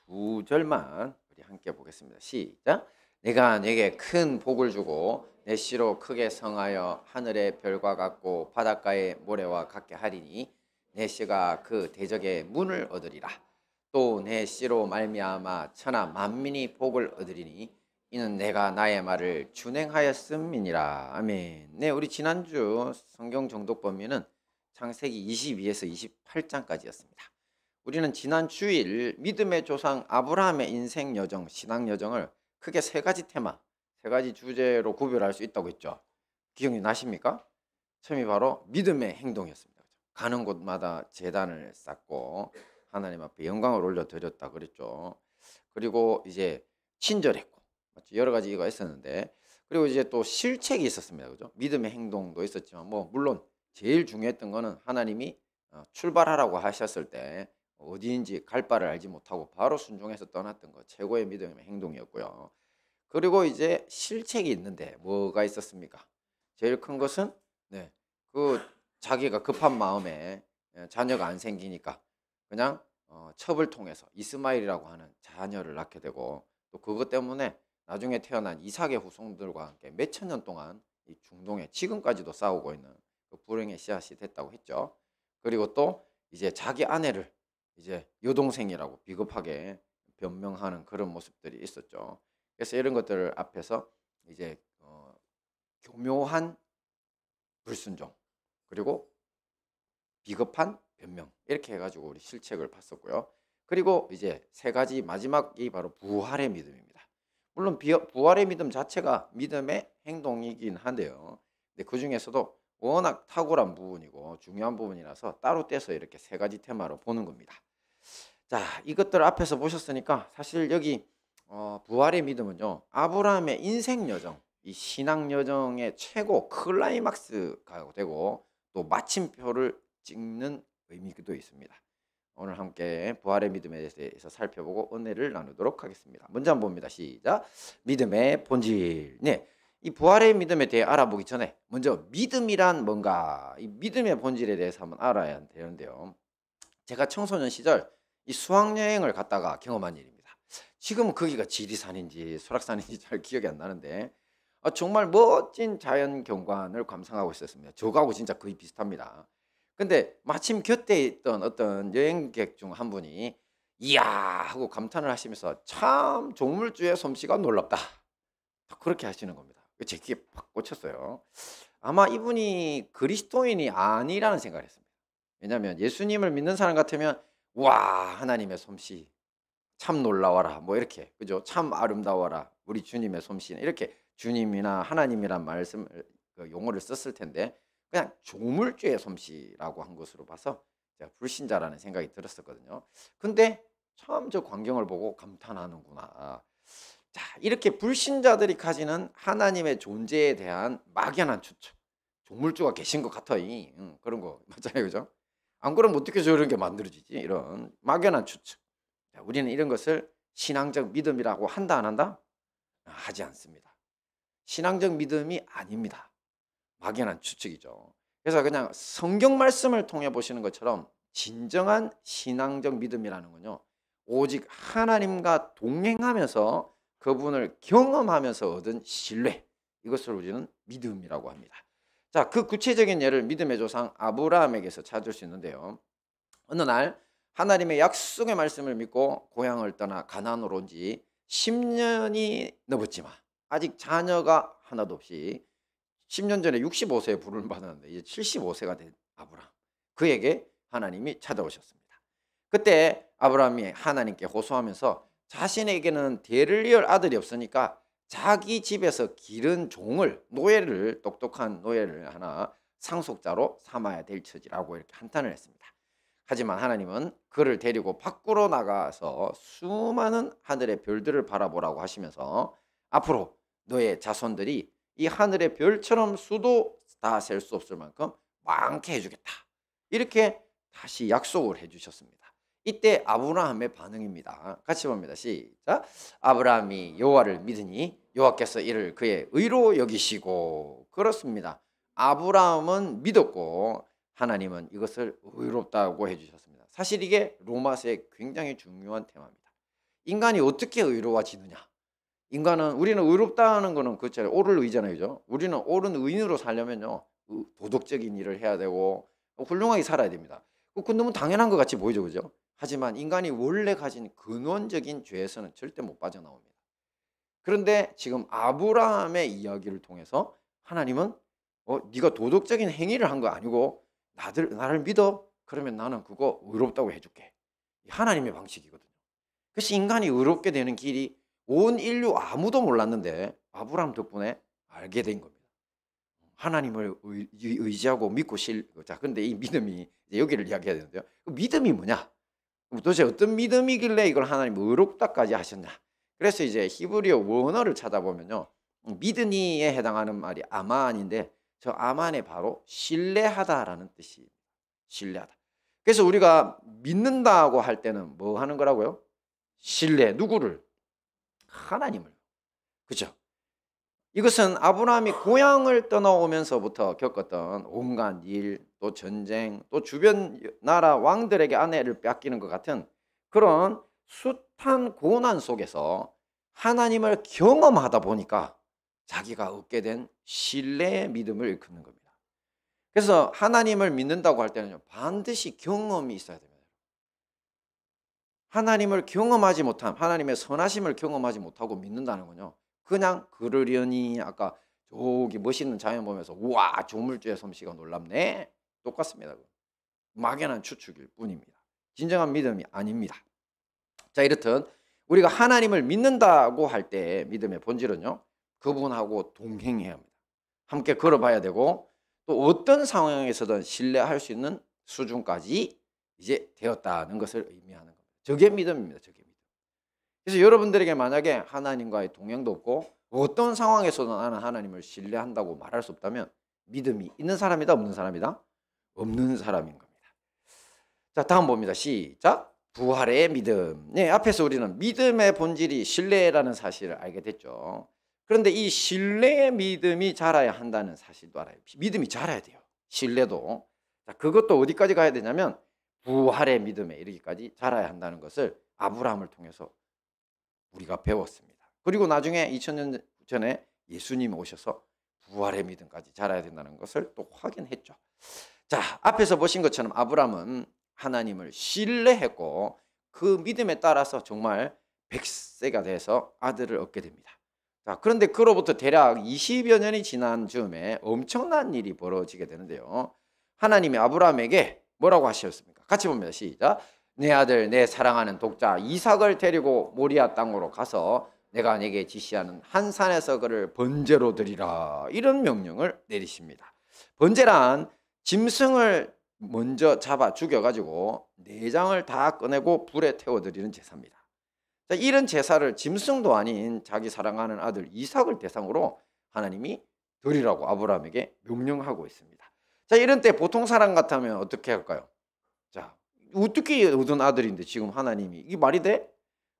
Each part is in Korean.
두 절만 우리 함께 보겠습니다. 시작. 내가 네게 큰 복을 주고 내 씨로 크게 성하여 하늘의 별과 같고 바닷가의 모래와 같게 하리니 내 씨가 그 대적의 문을 얻으리라. 또 내 씨로 말미암아 천하 만민이 복을 얻으리니 이는 내가 나의 말을 준행하였음이니라. 아멘. 네, 우리 지난주 성경 정독 범위는 창세기 22에서 28장까지였습니다. 우리는 지난 주일 믿음의 조상 아브라함의 인생 여정, 신앙 여정을 크게 세 가지 테마, 세 가지 주제로 구별할 수 있다고 했죠. 기억이 나십니까? 처음이 바로 믿음의 행동이었습니다. 가는 곳마다 제단을 쌓고 하나님 앞에 영광을 올려드렸다 그랬죠. 그리고 이제 친절했고, 여러 가지가 있었는데, 그리고 이제 또 실책이 있었습니다. 그죠? 믿음의 행동도 있었지만, 물론 제일 중요했던 거는 하나님이 출발하라고 하셨을 때 어디인지 갈 바를 알지 못하고 바로 순종해서 떠났던 거, 최고의 믿음의 행동이었고요. 그리고 이제 실책이 있는데 뭐가 있었습니까? 제일 큰 것은 그 자기가 급한 마음에 자녀가 안 생기니까 그냥 첩을 통해서 이스마엘이라고 하는 자녀를 낳게 되고, 또 그것 때문에 나중에 태어난 이삭의 후손들과 함께 몇천 년 동안 이 중동에 지금까지도 싸우고 있는 그 불행의 씨앗이 됐다고 했죠. 그리고 또 이제 자기 아내를 이제 여동생이라고 비겁하게 변명하는 그런 모습들이 있었죠. 그래서 이런 것들 앞에서 이제 교묘한 불순종, 그리고 비겁한 변명, 이렇게 해가지고 우리 실책을 봤었고요. 그리고 이제 세 가지, 마지막이 바로 부활의 믿음입니다. 물론 부활의 믿음 자체가 믿음의 행동이긴 한데요. 근데 그 중에서도 워낙 탁월한 부분이고 중요한 부분이라서 따로 떼서 이렇게 세 가지 테마로 보는 겁니다. 자, 이것들 앞에서 보셨으니까 사실 여기 부활의 믿음은요, 아브라함의 인생 여정, 이 신앙 여정의 최고 클라이막스가 되고 또 마침표를 찍는 의미도 있습니다. 오늘 함께 부활의 믿음에 대해서 살펴보고 은혜를 나누도록 하겠습니다. 먼저 한번 봅니다. 시작. 믿음의 본질. 네, 이 부활의 믿음에 대해 알아보기 전에 먼저 믿음이란 뭔가, 이 믿음의 본질에 대해서 한번 알아야 되는데요. 제가 청소년 시절 이 수학여행을 갔다가 경험한 일입니다. 지금은 거기가 지리산인지 설악산인지 잘 기억이 안 나는데 정말 멋진 자연 경관을 감상하고 있었습니다. 저거하고 진짜 거의 비슷합니다. 근데 마침 곁에 있던 어떤 여행객 중 한 분이 이야 하고 감탄을 하시면서 참 조물주의 솜씨가 놀랍다, 그렇게 하시는 겁니다. 제 귀에 팍 꽂혔어요. 아마 이분이 그리스도인이 아니라는 생각을 했습니다. 왜냐하면 예수님을 믿는 사람 같으면 와 하나님의 솜씨 참 놀라워라, 뭐 이렇게, 그죠? 참 아름다워라 우리 주님의 솜씨는, 이렇게 주님이나 하나님이란 말씀을 용어를 썼을 텐데 그냥 조물주의 솜씨라고 한 것으로 봐서 제가 불신자라는 생각이 들었었거든요. 근데 참 저 광경을 보고 감탄하는구나. 자, 이렇게 불신자들이 가지는 하나님의 존재에 대한 막연한 추측, 조물주가 계신 것 같아, 그런 거 맞잖아요, 그죠? 안 그러면 어떻게 저런 게 만들어지지? 이런 막연한 추측. 자, 우리는 이런 것을 신앙적 믿음이라고 한다 안 한다? 하지 않습니다. 신앙적 믿음이 아닙니다. 막연한 추측이죠. 그래서 그냥 성경 말씀을 통해 보시는 것처럼 진정한 신앙적 믿음이라는 건요, 오직 하나님과 동행하면서 그분을 경험하면서 얻은 신뢰, 이것을 우리는 믿음이라고 합니다. 자, 그 구체적인 예를 믿음의 조상 아브라함에게서 찾을 수 있는데요. 어느 날 하나님의 약속의 말씀을 믿고 고향을 떠나 가나안으로 온 지 10년이 넘었지만 아직 자녀가 하나도 없이 10년 전에 65세에 부름을 받았는데 이제 75세가 된 아브라함, 그에게 하나님이 찾아오셨습니다. 그때 아브라함이 하나님께 호소하면서 자신에게는 대를 이을 아들이 없으니까 자기 집에서 기른 종을, 노예를, 똑똑한 노예를 하나 상속자로 삼아야 될 처지라고 이렇게 한탄을 했습니다. 하지만 하나님은 그를 데리고 밖으로 나가서 수많은 하늘의 별들을 바라보라고 하시면서 앞으로 너의 자손들이 이 하늘의 별처럼 수도 다 셀 수 없을 만큼 많게 해주겠다, 이렇게 다시 약속을 해주셨습니다. 이때 아브라함의 반응입니다. 같이 봅니다. 시작. 아브라함이 여호와를 믿으니 여호와께서 이를 그의 의로 여기시고. 그렇습니다. 아브라함은 믿었고 하나님은 이것을 의롭다고 해주셨습니다. 사실 이게 로마서의 굉장히 중요한 테마입니다. 인간이 어떻게 의로워지느냐? 우리는 의롭다는 거는 그렇잖아요. 옳을 의잖아요, 그죠? 우리는 옳은 의인으로 살려면요, 도덕적인 일을 해야 되고 훌륭하게 살아야 됩니다. 그건 너무 당연한 것 같이 보이죠, 그죠? 하지만 인간이 원래 가진 근원적인 죄에서는 절대 못 빠져나옵니다. 그런데 지금 아브라함의 이야기를 통해서 하나님은 네가 도덕적인 행위를 한 거 아니고 나를 믿어? 그러면 나는 그거 의롭다고 해줄게. 하나님의 방식이거든요. 그래서 인간이 의롭게 되는 길이 온 인류 아무도 몰랐는데 아브라함 덕분에 알게 된 겁니다. 하나님을 의지하고 믿고 자, 그런데 이 믿음이 이제 여기를 이야기해야 되는데요. 그 믿음이 뭐냐? 도대체 어떤 믿음이길래 이걸 하나님 의롭다까지 하셨냐? 그래서 이제 히브리어 원어를 찾아보면요, 믿으니에 해당하는 말이 아만인데 저 아만의 바로 신뢰하다라는 뜻이 신뢰하다. 그래서 우리가 믿는다고 할 때는 뭐 하는 거라고요? 신뢰. 누구를? 하나님을. 그죠? 이것은 아브라함이 고향을 떠나오면서부터 겪었던 온갖 일, 또 전쟁, 또 주변 나라 왕들에게 아내를 뺏기는 것 같은 그런 숱한 고난 속에서 하나님을 경험하다 보니까 자기가 얻게 된 신뢰의 믿음을 일컫는 겁니다. 그래서 하나님을 믿는다고 할 때는 반드시 경험이 있어야 됩니다. 하나님을 경험하지 못한, 하나님의 선하심을 경험하지 못하고 믿는다는 건요, 그냥 그러려니 아까 저기 멋있는 자연 보면서 우와 조물주의 솜씨가 놀랍네, 똑같습니다. 막연한 추측일 뿐입니다. 진정한 믿음이 아닙니다. 자, 이렇듯 우리가 하나님을 믿는다고 할 때 믿음의 본질은요, 그분하고 동행해야 합니다. 함께 걸어봐야 되고 또 어떤 상황에서든 신뢰할 수 있는 수준까지 이제 되었다는 것을 의미하는 겁니다. 저게 믿음입니다. 저게 믿음. 그래서 여러분들에게 만약에 하나님과의 동행도 없고 어떤 상황에서도 나는 하나님을 신뢰한다고 말할 수 없다면 믿음이 있는 사람이다, 없는 사람이다? 없는 사람인 겁니다. 자, 다음 봅니다. 시작. 부활의 믿음. 네, 앞에서 우리는 믿음의 본질이 신뢰라는 사실을 알게 됐죠. 그런데 이 신뢰의 믿음이 자라야 한다는 사실도 알아요. 믿음이 자라야 돼요. 신뢰도. 자, 그것도 어디까지 가야 되냐면 부활의 믿음에 이르기까지 자라야 한다는 것을 아브라함을 통해서 우리가 배웠습니다. 그리고 나중에 2000년 전에 예수님이 오셔서 부활의 믿음까지 자라야 된다는 것을 또 확인했죠. 자, 앞에서 보신 것처럼 아브라함은 하나님을 신뢰했고 그 믿음에 따라서 정말 100세가 돼서 아들을 얻게 됩니다. 자, 그런데 그로부터 대략 20여 년이 지난 즈음에 엄청난 일이 벌어지게 되는데요. 하나님이 아브라함에게 뭐라고 하셨습니까? 같이 봅니다. 시작. 내 아들, 내 사랑하는 독자 이삭을 데리고 모리아 땅으로 가서 내가 네게 지시하는 한 산에서 그를 번제로 드리라. 이런 명령을 내리십니다. 번제란 짐승을 먼저 잡아 죽여가지고 내장을 다 꺼내고 불에 태워드리는 제사입니다. 자, 이런 제사를 짐승도 아닌 자기 사랑하는 아들 이삭을 대상으로 하나님이 드리라고 아브라함에게 명령하고 있습니다. 자, 이런 때 보통 사람 같으면 어떻게 할까요? 자, 어떻게 얻은 아들인데 지금 하나님이 이게 말이 돼?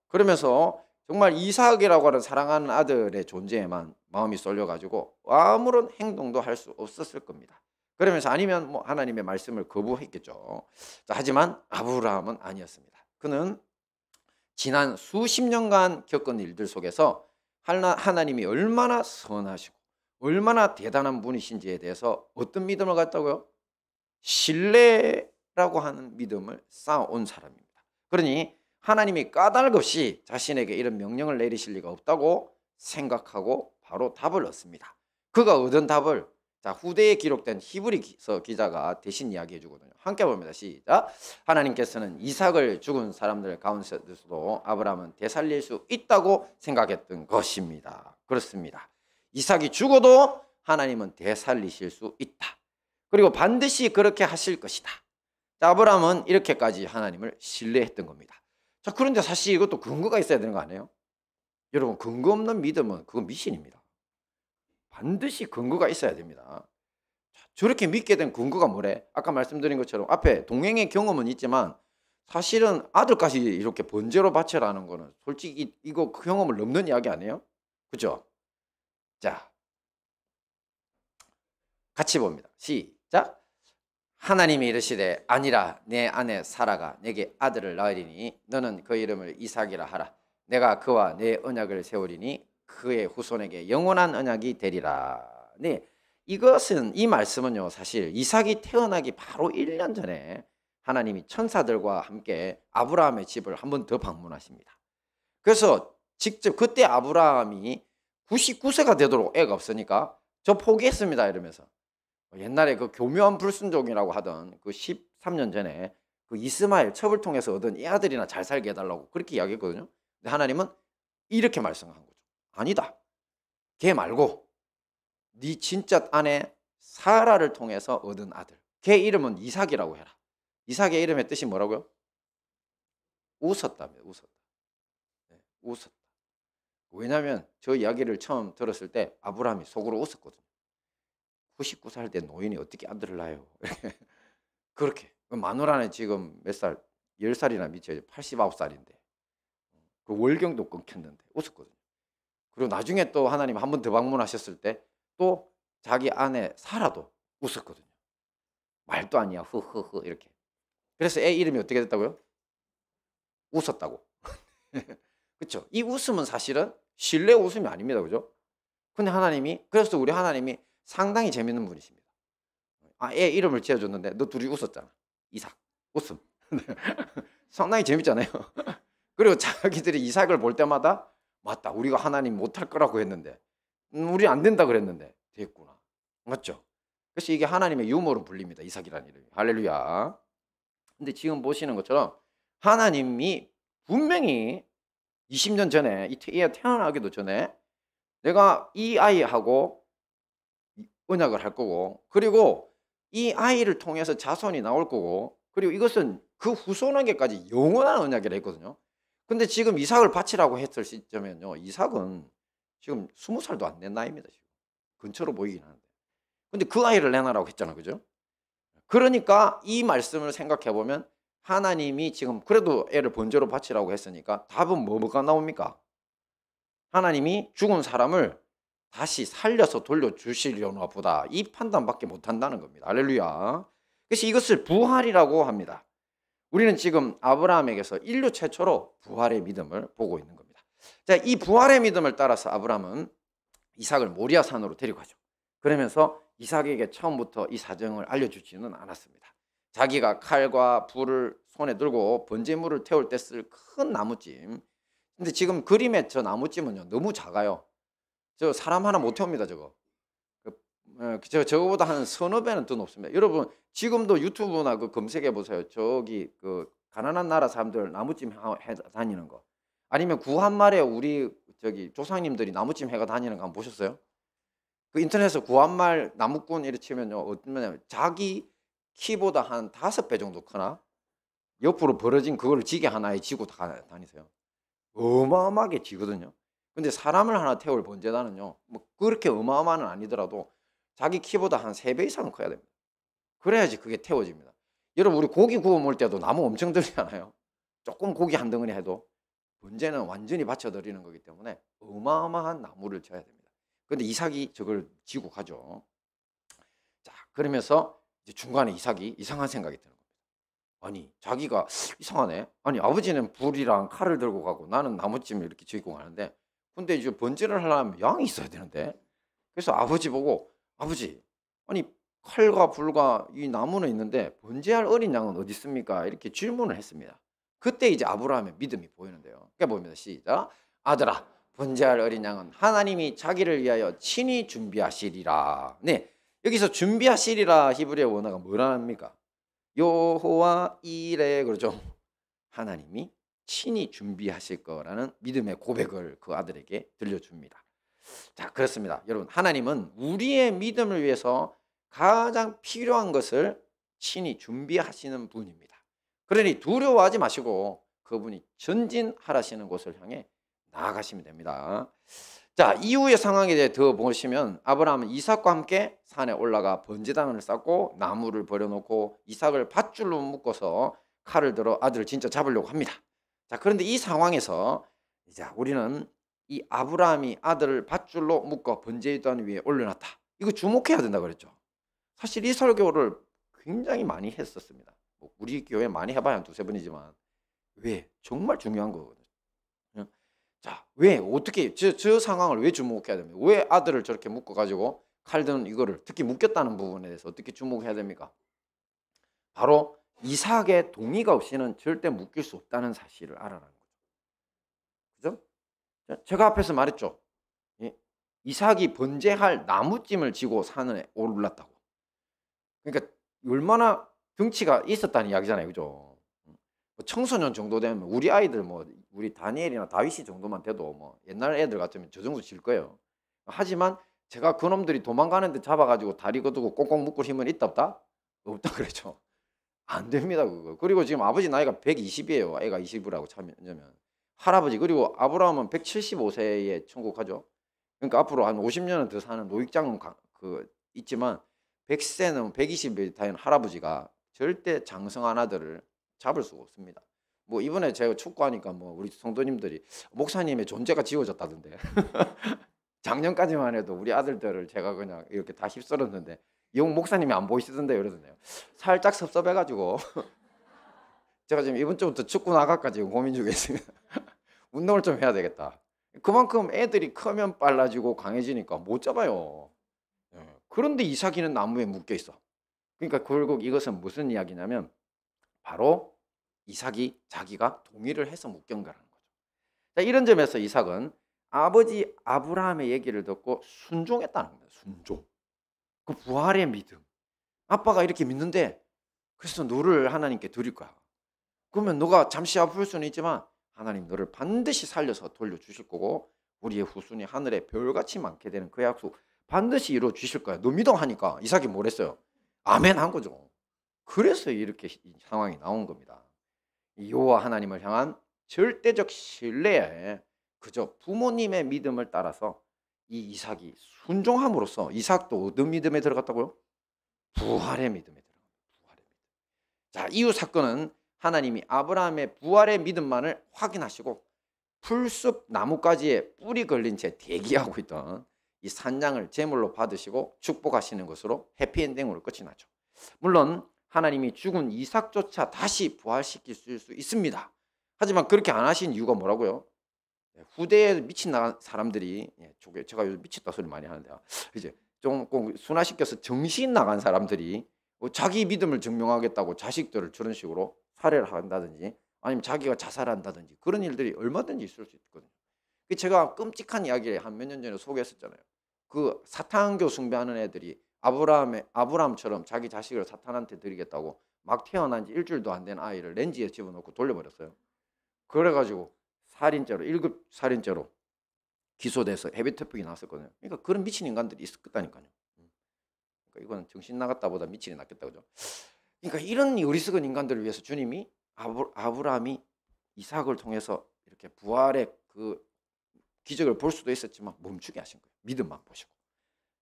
그러면서 정말 이삭이라고 하는 사랑하는 아들의 존재에만 마음이 쏠려가지고 아무런 행동도 할 수 없었을 겁니다. 그러면서 아니면 뭐 하나님의 말씀을 거부했겠죠. 자, 하지만 아브라함은 아니었습니다. 그는 지난 수십 년간 겪은 일들 속에서 하나님이 얼마나 선하시고 얼마나 대단한 분이신지에 대해서 어떤 믿음을 갖다고요? 신뢰라고 하는 믿음을 쌓아온 사람입니다. 그러니 하나님이 까닭 없이 자신에게 이런 명령을 내리실 리가 없다고 생각하고 바로 답을 얻습니다. 그가 얻은 답을 자, 후대에 기록된 히브리서 기자가 대신 이야기해 주거든요. 함께 봅니다. 시작. 하나님께서는 이삭을 죽은 사람들 가운데서도 아브라함은 되살릴 수 있다고 생각했던 것입니다. 그렇습니다. 이삭이 죽어도 하나님은 되살리실 수 있다. 그리고 반드시 그렇게 하실 것이다. 자, 아브라함은 이렇게까지 하나님을 신뢰했던 겁니다. 자, 그런데 사실 이것도 근거가 있어야 되는 거 아니에요? 여러분, 근거 없는 믿음은 그건 미신입니다. 반드시 근거가 있어야 됩니다. 저렇게 믿게 된 근거가 뭐래? 아까 말씀드린 것처럼 앞에 동행의 경험은 있지만 사실은 아들까지 이렇게 번제로 바쳐라는 거는 솔직히 이거 경험을 넘는 이야기 아니에요? 그죠? 자, 같이 봅니다. 시작. 하나님이 이르시되 아니라 내 아내 사라가 내게 아들을 낳으리니 너는 그 이름을 이삭이라 하라. 내가 그와 내 언약을 세우리니 그의 후손에게 영원한 언약이 되리라. 네, 이것은 이 말씀은요 사실 이삭이 태어나기 바로 1년 전에 하나님이 천사들과 함께 아브라함의 집을 한 번 더 방문하십니다. 그래서 직접 그때 아브라함이 99세가 되도록 애가 없으니까 저 포기했습니다 이러면서 옛날에 그 교묘한 불순종이라고 하던 그 13년 전에 그 이스마엘 첩을 통해서 얻은 이 아들이나 잘 살게 해달라고 그렇게 이야기했거든요. 근데 하나님은 이렇게 말씀한 거죠. 아니다. 걔 말고 네 진짜 아내 사라를 통해서 얻은 아들. 걔 이름은 이삭이라고 해라. 이삭의 이름의 뜻이 뭐라고요? 웃었다며 웃었다. 네, 웃었다. 왜냐하면 저 이야기를 처음 들었을 때 아브라함이 속으로 웃었거든요. 99살 된 노인이 어떻게 아들을 낳아요? 그렇게. 마누라는 지금 몇 살? 10살이나 미쳐요. 89살인데. 그 월경도 끊겼는데 웃었거든요. 그리고 나중에 또 하나님 한 번 더 방문하셨을 때 또 자기 아내 사라도 웃었거든요. 말도 아니야. 흐흐흐 이렇게. 그래서 애 이름이 어떻게 됐다고요? 웃었다고. 그렇죠? 이 웃음은 사실은 실내 웃음이 아닙니다. 그죠? 근데 하나님이 그래서 우리 하나님이 상당히 재밌는 분이십니다. 애 이름을 지어줬는데 너 둘이 웃었잖아. 이삭. 웃음. 상당히 재밌잖아요. 그리고 자기들이 이삭을 볼 때마다 맞다. 우리가 하나님 못할 거라고 했는데 우리 안 된다 그랬는데 됐구나. 맞죠? 그래서 이게 하나님의 유머로 불립니다. 이삭이라는 이름이. 할렐루야. 근데 지금 보시는 것처럼 하나님이 분명히 20년 전에 얘가 태어나기도 전에 내가 이 아이하고 언약을 할 거고 그리고 이 아이를 통해서 자손이 나올 거고 그리고 이것은 그 후손에게까지 영원한 언약이라 했거든요. 근데 지금 이삭을 바치라고 했을 시점에는요. 이삭은 지금 20살도 안 된 나이입니다. 지금. 근처로 보이긴 하는데. 근데 그 아이를 내놔라고 했잖아. 그죠? 그러니까 이 말씀을 생각해 보면 하나님이 지금 그래도 애를 번제로 바치라고 했으니까 답은 뭐가 나옵니까? 하나님이 죽은 사람을 다시 살려서 돌려주시려나 보다. 이 판단밖에 못한다는 겁니다. 할렐루야. 그래서 이것을 부활이라고 합니다. 우리는 지금 아브라함에게서 인류 최초로 부활의 믿음을 보고 있는 겁니다. 자, 이 부활의 믿음을 따라서 아브라함은 이삭을 모리아 산으로 데려가죠. 그러면서 이삭에게 처음부터 이 사정을 알려주지는 않았습니다. 자기가 칼과 불을 손에 들고 번제물을 태울 때 쓸 큰 나무찜. 근데 지금 그림의 저 나무찜은요 너무 작아요. 저 사람 하나 못 태웁니다. 저거보다 한 서너 배는 더 높습니다. 여러분 지금도 유튜브나 그 검색해 보세요. 저기 그 가난한 나라 사람들 나무찜 해 다니는 거. 아니면 구한말에 우리 저기 조상님들이 나무찜 해가 다니는 거 한번 보셨어요? 그 인터넷에서 구한말 나무꾼 이렇게 치면요 어떠냐면 자기 키보다 한 5배 정도 크나 옆으로 벌어진 그걸 지게 하나에 지고 다니세요. 어마어마하게 지거든요. 근데 사람을 하나 태울 번제단은요 뭐 그렇게 어마어마는 아니더라도 자기 키보다 한 3배 이상은 커야 됩니다. 그래야지 그게 태워집니다. 여러분 우리 고기 구워 먹을 때도 나무 엄청 들잖아요. 조금 고기 한 덩어리 해도 번제는 완전히 받쳐드리는 거기 때문에 어마어마한 나무를 쳐야 됩니다. 근데 이삭이 저걸 지고 가죠. 자, 그러면서 이제 중간에 이삭이 이상한 생각이 드는 겁니다. 아니 자기가 이상하네. 아니 아버지는 불이랑 칼을 들고 가고 나는 나무찜을 이렇게 쥐고 가는데 근데 이제 번제를 하려면 양이 있어야 되는데 그래서 아버지 보고 아버지 아니 칼과 불과 이 나무는 있는데 번제할 어린 양은 어디 있습니까? 이렇게 질문을 했습니다. 그때 이제 아브라함의 믿음이 보이는데요. 그게 뭡니다. 시작. 아들아 번제할 어린 양은 하나님이 자기를 위하여 친히 준비하시리라. 네, 여기서 준비하시리라 히브리어 원어가 뭐랍니까? 여호와 이레 그러죠. 하나님이 친히 준비하실 거라는 믿음의 고백을 그 아들에게 들려줍니다. 자, 그렇습니다. 여러분 하나님은 우리의 믿음을 위해서 가장 필요한 것을 친히 준비하시는 분입니다. 그러니 두려워하지 마시고 그분이 전진하라시는 곳을 향해 나아가시면 됩니다. 자, 이후의 상황에 대해 더 보시면 아브라함은 이삭과 함께 산에 올라가 번제단을 쌓고 나무를 버려놓고 이삭을 밧줄로 묶어서 칼을 들어 아들을 진짜 잡으려고 합니다. 자, 그런데 이 상황에서 이제 우리는 이 아브라함이 아들을 밧줄로 묶어 번제단 위에 올려놨다. 이거 주목해야 된다 그랬죠. 사실 이 설교를 굉장히 많이 했었습니다. 우리 교회 많이 해봐야 한 두세 번이지만 왜? 정말 중요한 거거든요. 왜 어떻게 저 상황을 왜 주목해야 됩니까? 왜 아들을 저렇게 묶어가지고 칼든 이거를 특히 묶였다는 부분에 대해서 어떻게 주목해야 됩니까? 바로 이삭의 동의가 없이는 절대 묶일 수 없다는 사실을 알아라는 거죠. 그죠? 제가 앞에서 말했죠. 예? 이삭이 번제할 나무찜을 지고 산에 올랐다고. 그러니까 얼마나 덩치가 있었다는 이야기잖아요. 그죠? 뭐 청소년 정도 되면 우리 아이들 뭐 우리 다니엘이나 다윗이 정도만 돼도 뭐 옛날 애들 같으면 저 정도 질 거예요. 하지만 제가 그놈들이 도망가는데 잡아가지고 다리 걷고 꼭꼭 묶을 힘은 있다 없다? 없다 그랬죠. 안 됩니다 그거. 그리고 지금 아버지 나이가 120이에요. 애가 20이라고 참으면 할아버지 그리고 아브라함은 175세에 천국하죠. 그러니까 앞으로 한 50년은 더 사는 노익장은 있지만 100세는 120에 다닌 할아버지가 절대 장성한 아들을 잡을 수가 없습니다. 뭐 이번에 제가 축구하니까 뭐 우리 성도님들이 목사님의 존재가 지워졌다던데. 작년까지만 해도 우리 아들들을 제가 그냥 이렇게 다 휩쓸었는데 영 목사님이 안 보이시던데 그러던데요. 살짝 섭섭해가지고 제가 지금 이번 주부터 축구 나갈까 지금 고민 중에 있습니다. 운동을 좀 해야 되겠다. 그만큼 애들이 크면 빨라지고 강해지니까 못 잡아요. 그런데 이삭이는 나무에 묶여 있어. 그러니까 결국 이것은 무슨 이야기냐면 바로 이삭이 자기가 동의를 해서 묶인 거라는 거죠. 자, 이런 점에서 이삭은 아버지 아브라함의 얘기를 듣고 순종했다는 겁니다. 순종. 그 부활의 믿음. 아빠가 이렇게 믿는데 그래서 너를 하나님께 드릴 거야. 그러면 너가 잠시 아플 수는 있지만 하나님 너를 반드시 살려서 돌려주실 거고 우리의 후손이 하늘에 별같이 많게 되는 그 약속 반드시 이루어 주실 거야. 너 믿어 하니까 이삭이 뭐랬어요? 아멘 한 거죠. 그래서 이렇게 상황이 나온 겁니다. 여호와 하나님을 향한 절대적 신뢰에 그저 부모님의 믿음을 따라서 이 이삭이 순종함으로써 이삭도 어떤 믿음에 들어갔다고요? 부활의 믿음에 들어갑니다. 부활의 믿음. 자, 이후 사건은 하나님이 아브라함의 부활의 믿음만을 확인하시고 풀숲 나뭇가지에 뿔이 걸린 채 대기하고 있던 이 산양을 제물로 받으시고 축복하시는 것으로 해피엔딩으로 끝이 나죠. 물론 하나님이 죽은 이삭조차 다시 부활시킬 수 있습니다. 하지만 그렇게 안 하신 이유가 뭐라고요? 후대에 미친 사람들이 제가 요즘 미쳤다 소리 많이 하는데요. 이제 좀 순화시켜서 정신 나간 사람들이 자기 믿음을 증명하겠다고 자식들을 저런 식으로 살해를 한다든지 아니면 자기가 자살한다든지 그런 일들이 얼마든지 있을 수 있거든요. 제가 끔찍한 이야기를 한 몇 년 전에 소개했었잖아요. 그 사탄교 숭배하는 애들이 아브라함처럼 자기 자식을 사탄한테 드리겠다고 막 태어난 지 일주일도 안 된 아이를 렌즈에 집어넣고 돌려버렸어요. 그래가지고 살인죄로 1급 살인죄로 기소돼서 해외투표가 나왔었거든요. 그러니까 그런 미친 인간들이 있었다니까요. 그러니까 이거는 정신 나갔다보다 미친이 낫겠다 그죠? 그러니까 이런 어리석은 인간들을 위해서 주님이 아브라함이 이삭을 통해서 이렇게 부활의 그 기적을 볼 수도 있었지만 멈추게 하신 거예요. 믿음만 보시고.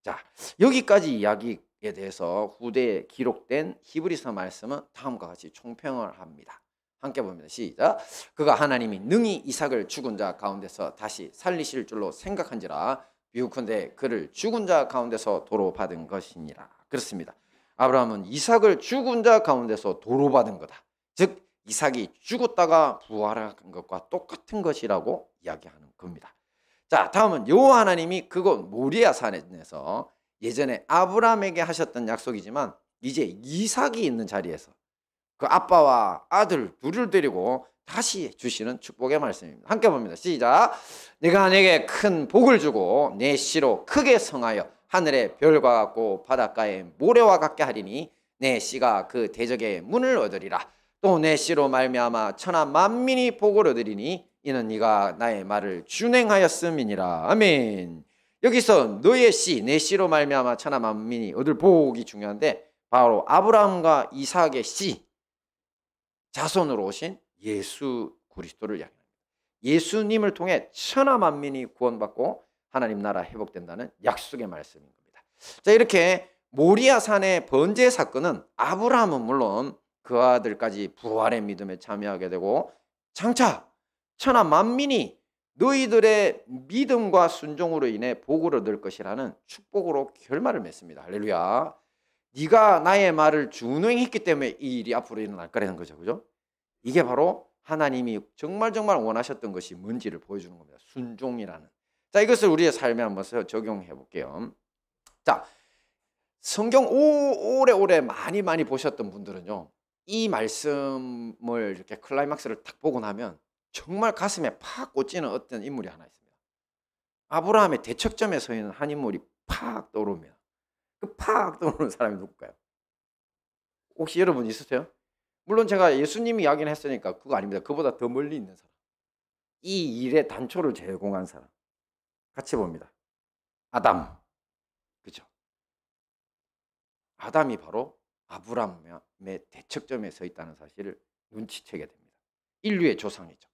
자, 여기까지 이야기에 대해서 후대에 기록된 히브리서 말씀은 다음과 같이 총평을 합니다. 함께 봅니다. 시작. 그가 하나님이 능히 이삭을 죽은 자 가운데서 다시 살리실 줄로 생각한지라 비유컨대 그를 죽은 자 가운데서 도로 받은 것이니라. 그렇습니다. 아브라함은 이삭을 죽은 자 가운데서 도로 받은 거다. 즉 이삭이 죽었다가 부활한 것과 똑같은 것이라고 이야기하는 겁니다. 자, 다음은 여호와 하나님이 그곳 모리아 산에서 예전에 아브라함에게 하셨던 약속이지만 이제 이삭이 있는 자리에서 그 아빠와 아들 둘을 데리고 다시 주시는 축복의 말씀입니다. 함께 봅니다. 시작. 내가 내게 큰 복을 주고 내 씨로 크게 성하여 하늘의 별과 같고 바닷가의 모래와 같게 하리니 내 씨가 그 대적의 문을 얻으리라. 또 내 씨로 말미암아 천하 만민이 복을 얻으리니 이는 네가 나의 말을 준행하였음이니라. 아멘. 여기서 너의 씨, 내 씨로 말미암아 천하 만민이 얻을 복이 중요한데 바로 아브라함과 이삭의 씨 자손으로 오신 예수 그리스도를 이야기합니다. 예수님을 통해 천하 만민이 구원받고 하나님 나라 회복된다는 약속의 말씀인 겁니다. 자, 이렇게 모리아 산의 번제 사건은 아브라함은 물론 그 아들까지 부활의 믿음에 참여하게 되고 장차 천하 만민이 너희들의 믿음과 순종으로 인해 복을 얻을 것이라는 축복으로 결말을 맺습니다. 할렐루야. 네가 나의 말을 준행했기 때문에 이 일이 앞으로 일어날 거라는 거죠. 그죠? 이게 바로 하나님이 정말 원하셨던 것이 뭔지를 보여주는 겁니다. 순종이라는. 자, 이것을 우리의 삶에 한번 적용해 볼게요. 자, 성경 오래오래 많이 보셨던 분들은요, 이 말씀을 이렇게 클라이막스를 딱 보고 나면 정말 가슴에 팍 꽂히는 어떤 인물이 하나 있습니다. 아브라함의 대척점에 서 있는 한 인물이 팍 떠오릅니다. 그 팍 떠오르는 사람이 누굴까요? 혹시 여러분 있으세요? 물론 제가 예수님 이야기는 했으니까 그거 아닙니다. 그보다 더 멀리 있는 사람. 이 일의 단초를 제공한 사람. 같이 봅니다. 아담. 그죠? 아담이 바로 아브라함의 대척점에 서 있다는 사실을 눈치채게 됩니다. 인류의 조상이죠.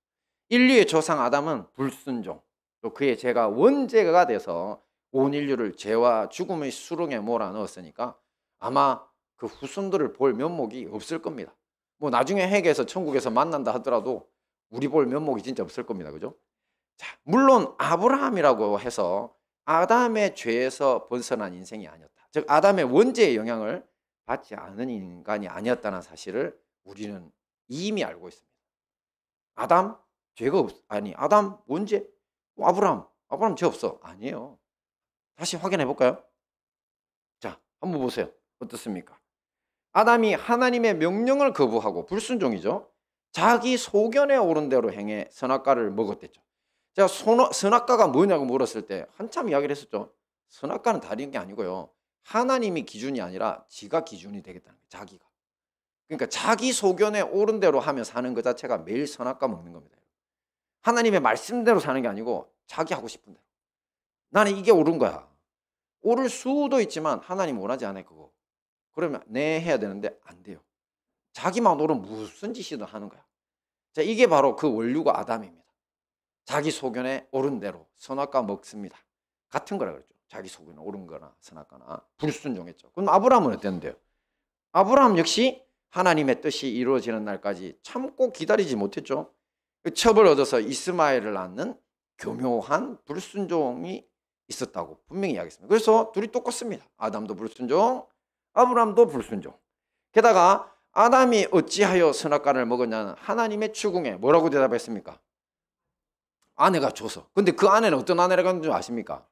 인류의 조상 아담은 불순종, 또 그의 죄가 원죄가 돼서 온 인류를 죄와 죽음의 수렁에 몰아넣었으니까 아마 그 후손들을 볼 면목이 없을 겁니다. 뭐 나중에 회개해서 천국에서 만난다 하더라도 우리 볼 면목이 진짜 없을 겁니다. 그죠? 자, 물론 아브라함이라고 해서 아담의 죄에서 벗어난 인생이 아니었다. 즉 아담의 원죄의 영향을 받지 않은 인간이 아니었다는 사실을 우리는 이미 알고 있습니다. 아담 죄가 아니 아담 원죄 아브라함 죄 없어. 아니에요. 다시 확인해 볼까요? 자, 한번 보세요. 어떻습니까? 아담이 하나님의 명령을 거부하고 불순종이죠. 자기 소견에 오른 대로 행해 선악과를 먹었댔죠. 제가 선악과가 뭐냐고 물었을 때 한참 이야기를 했었죠. 선악과는 다른 게 아니고요. 하나님이 기준이 아니라 지가 기준이 되겠다는 거예요. 자기가. 그러니까 자기 소견에 오른 대로 하며 사는 것 자체가 매일 선악과 먹는 겁니다. 하나님의 말씀대로 사는 게 아니고 자기 하고 싶은 대로. 나는 이게 옳은 거야. 옳을 수도 있지만 하나님 원하지 않아요. 그거. 그러면 네 해야 되는데 안 돼요. 자기만 옳으면 무슨 짓이든 하는 거야. 자, 이게 바로 그 원류가 아담입니다. 자기 소견에 옳은 대로 선악과 먹습니다. 같은 거라 그랬죠. 자기 소견에 옳은 거나 선악과나 불순종했죠. 그럼 아브라함은 어땠는데요? 아브라함 역시 하나님의 뜻이 이루어지는 날까지 참고 기다리지 못했죠. 첩을 얻어서 이스마엘을 낳는 교묘한 불순종이 있었다고 분명히 이야기했습니다. 그래서 둘이 똑같습니다. 아담도 불순종, 아브라함도 불순종. 게다가 아담이 어찌하여 선악과를 먹었냐는 하나님의 추궁에 뭐라고 대답했습니까? 아내가 줘서. 근데 그 아내는 어떤 아내라고 하는 줄 아십니까?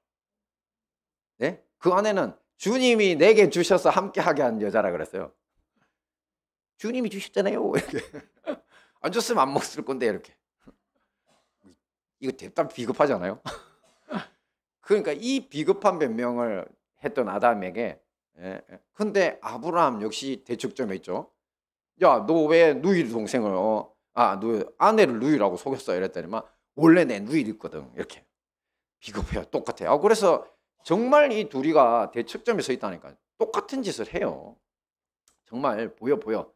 네? 그 아내는 주님이 내게 주셔서 함께하게 한 여자라 그랬어요. 주님이 주셨잖아요. 이렇게. 안 줬으면 안 먹었을 건데 이렇게. 이거 대단 비겁하지 않아요? 그러니까 이 비겁한 변명을 했던 아담에게 근데 아브라함 역시 대척점에 있죠. 야, 너 왜 누이 동생을 너 아내를 누이라고 속였어 이랬더니만 원래 내 누이였거든. 이렇게 비겁해요. 똑같아요. 그래서 정말 이 둘이가 대척점에 서 있다니까 똑같은 짓을 해요. 정말 보여.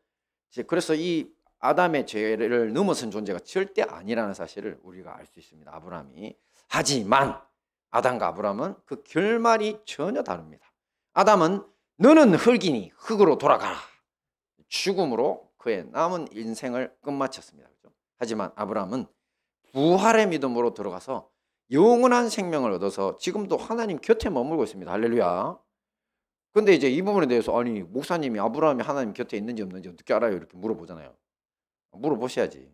그래서 이 아담의 죄를 넘어선 존재가 절대 아니라는 사실을 우리가 알 수 있습니다. 아브라함이. 하지만 아담과 아브라함은 그 결말이 전혀 다릅니다. 아담은 너는 흙이니 흙으로 돌아가라. 죽음으로 그의 남은 인생을 끝마쳤습니다. 그렇죠? 하지만 아브라함은 부활의 믿음으로 들어가서 영원한 생명을 얻어서 지금도 하나님 곁에 머물고 있습니다. 할렐루야. 근데 이제 이 부분에 대해서 아니 목사님이 아브라함이 하나님 곁에 있는지 없는지 어떻게 알아요? 이렇게 물어보잖아요. 물어보셔야지.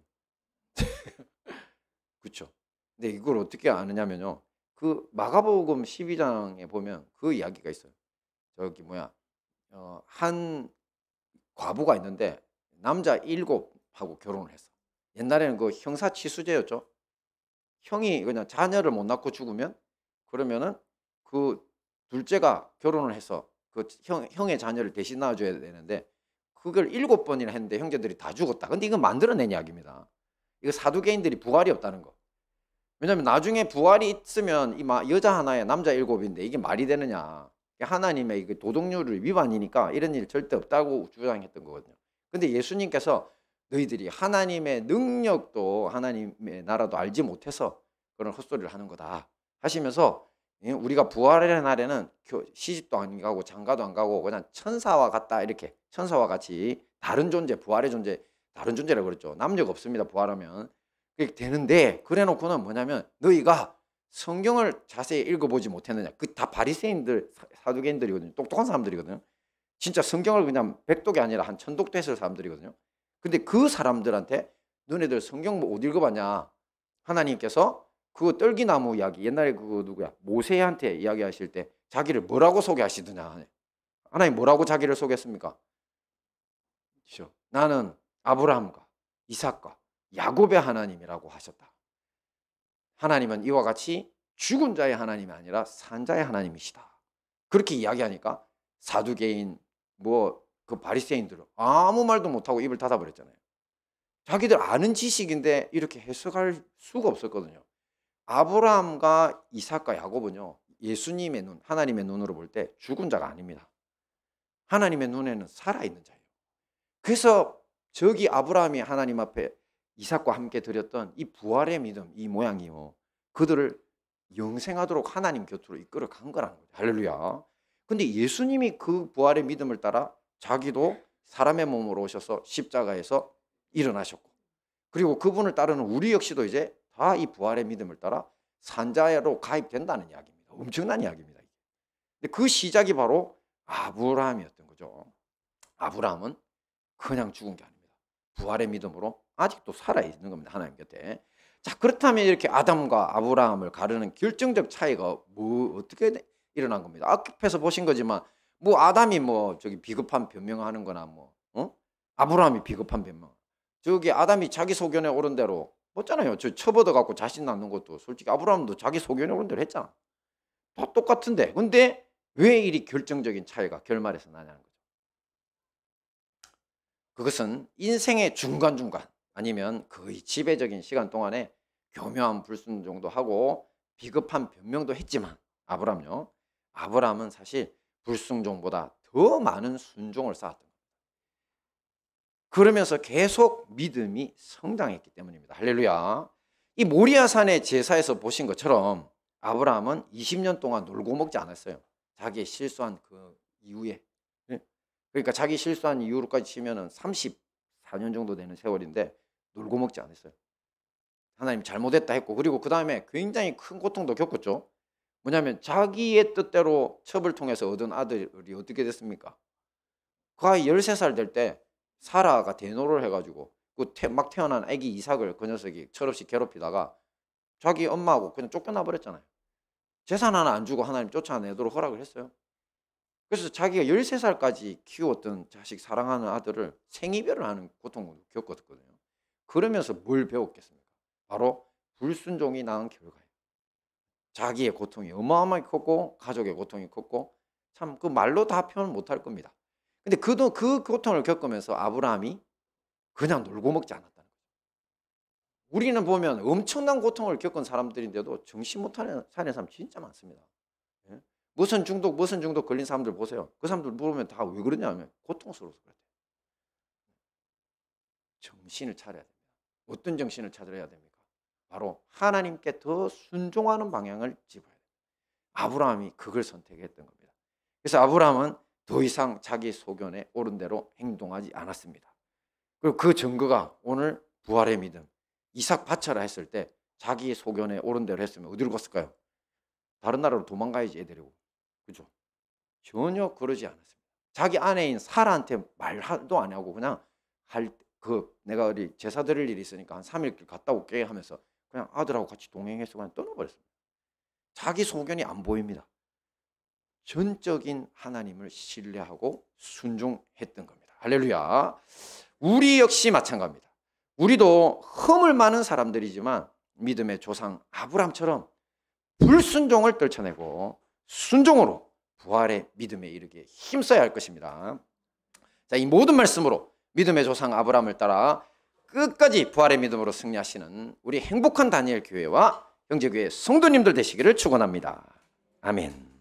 그렇죠. 근데 이걸 어떻게 아느냐면요. 그 마가복음 12장에 보면 그 이야기가 있어요. 저기 한 과부가 있는데 남자 7하고 결혼을 했어. 옛날에는 그 형사치수제였죠. 형이 그냥 자녀를 못 낳고 죽으면 그러면은 그 둘째가 결혼을 해서 그 형의 자녀를 대신 낳아줘야 되는데 그걸 7번이나 했는데 형제들이 다 죽었다. 근데 이건 만들어낸 이야기입니다. 이거 사두개인들이 부활이 없다는 거. 왜냐하면 나중에 부활이 있으면 여자 하나에 남자 7인데 이게 말이 되느냐. 하나님의 도덕률을 위반이니까 이런 일 절대 없다고 주장했던 거거든요. 근데 예수님께서 너희들이 하나님의 능력도 하나님의 나라도 알지 못해서 그런 헛소리를 하는 거다 하시면서 우리가 부활의 날에는 시집도 안 가고 장가도 안 가고 그냥 천사와 같다 이렇게 천사와 같이 다른 존재 부활의 존재 다른 존재라고 그랬죠. 남녀가 없습니다. 부활하면 그렇게 되는데 그래놓고는 뭐냐면 너희가 성경을 자세히 읽어보지 못했느냐. 그 다 바리새인들 사두개인들이거든요. 똑똑한 사람들이거든요. 진짜 성경을 그냥 백독이 아니라 한 천독도 했을 사람들이거든요. 근데 그 사람들한테 너네들 성경 뭐 어디 읽어봤냐? 하나님께서 그 떨기나무 이야기, 옛날에 그 누구야? 모세한테 이야기하실 때 자기를 뭐라고 소개하시더냐? 하나님 뭐라고 자기를 소개했습니까? 나는 아브라함과 이삭과 야곱의 하나님이라고 하셨다. 하나님은 이와 같이 죽은 자의 하나님이 아니라 산 자의 하나님이시다. 그렇게 이야기하니까 사두개인 그 바리새인들은 아무 말도 못하고 입을 닫아버렸잖아요. 자기들 아는 지식인데 이렇게 해석할 수가 없었거든요. 아브라함과 이삭과 야곱은요, 예수님의 눈, 하나님의 눈으로 볼 때 죽은 자가 아닙니다. 하나님의 눈에는 살아있는 자예요. 그래서 저기 아브라함이 하나님 앞에 이삭과 함께 드렸던 이 부활의 믿음, 이 모양이요, 그들을 영생하도록 하나님 곁으로 이끌어 간 거라는 거죠. 할렐루야. 근데 예수님이 그 부활의 믿음을 따라 자기도 사람의 몸으로 오셔서 십자가에서 일어나셨고, 그리고 그분을 따르는 우리 역시도 이제 다 이 부활의 믿음을 따라 산자로 가입된다는 이야기입니다. 엄청난 이야기입니다. 근데 그 시작이 바로 아브라함이었던 거죠. 아브라함은 그냥 죽은 게 아닙니다. 부활의 믿음으로 아직도 살아있는 겁니다. 하나님 곁에. 자, 그렇다면 이렇게 아담과 아브라함을 가르는 결정적 차이가 어떻게 일어난 겁니다. 앞에서 보신 거지만 아담이 저기 비겁한 변명하는 거나 아브라함이 비겁한 변명. 저기 아담이 자기 소견에 옳은 대로 없잖아요. 저 처버져 갖고 자신 낳는 것도 솔직히 아브라함도 자기 소견에 옳은 대로 했잖아. 다 똑같은데. 근데 왜 이리 결정적인 차이가 결말에서 나냐는 거죠. 그것은 인생의 중간중간 아니면 거의 지배적인 시간 동안에 교묘한 불순종도 하고 비겁한 변명도 했지만 아브라함은 사실 불순종보다 더 많은 순종을 쌓았던 겁니다. 그러면서 계속 믿음이 성장했기 때문입니다. 할렐루야. 이 모리아산의 제사에서 보신 것처럼 아브라함은 20년 동안 놀고 먹지 않았어요. 자기의 실수한 그 이후에. 그러니까 자기 실수한 이후로까지 치면은 34년 정도 되는 세월인데 놀고 먹지 않았어요. 하나님 잘못했다 했고, 그리고 그 다음에 굉장히 큰 고통도 겪었죠. 뭐냐면 자기의 뜻대로 첩을 통해서 얻은 아들이 어떻게 됐습니까? 그가 13살 될 때 사라가 대노를 해가지고 막 태어난 아기 이삭을 그 녀석이 철없이 괴롭히다가 자기 엄마하고 그냥 쫓겨나 버렸잖아요. 재산 하나 안 주고 하나님 쫓아내도록 허락을 했어요. 그래서 자기가 13살까지 키웠던 자식, 사랑하는 아들을 생이별을 하는 고통을 겪었거든요. 그러면서 뭘 배웠겠습니까? 바로 불순종이 낳은 결과예요. 자기의 고통이 어마어마하게 컸고 가족의 고통이 컸고 참 그 말로 다 표현 못할 겁니다. 근데 그 고통을 겪으면서 아브라함이 그냥 놀고 먹지 않았다는 거죠. 우리는 보면 엄청난 고통을 겪은 사람들인데도 정신 못 차리는 사람 진짜 많습니다. 예? 무슨 중독 걸린 사람들 보세요. 그 사람들 물으면 다 왜 그러냐면 고통스러워서 그래요. 정신을 차려야 됩니다. 어떤 정신을 차려야 됩니까? 바로 하나님께 더 순종하는 방향을 집어야 됩니다. 아브라함이 그걸 선택했던 겁니다. 그래서 아브라함은 더 이상 자기 소견에 옳은 대로 행동하지 않았습니다. 그리고 그 증거가 오늘 부활의 믿음, 이삭 바쳐라 했을 때 자기 소견에 옳은 대로 했으면 어디로 갔을까요? 다른 나라로 도망가야지, 애들이고. 그죠? 전혀 그러지 않았습니다. 자기 아내인 사라한테 말도 안 하고 그냥 내가 어디 제사 드릴 일이 있으니까 한 3일 갔다 올게 하면서 그냥 아들하고 같이 동행해서 그냥 떠나버렸습니다. 자기 소견이 안 보입니다. 전적인 하나님을 신뢰하고 순종했던 겁니다. 할렐루야. 우리 역시 마찬가지입니다. 우리도 허물 많은 사람들이지만 믿음의 조상 아브라함처럼 불순종을 떨쳐내고 순종으로 부활의 믿음에 이르게 힘써야 할 것입니다. 자, 이 모든 말씀으로 믿음의 조상 아브라함을 따라 끝까지 부활의 믿음으로 승리하시는 우리 행복한 다니엘 교회와 형제교회 성도님들 되시기를 축원합니다. 아멘.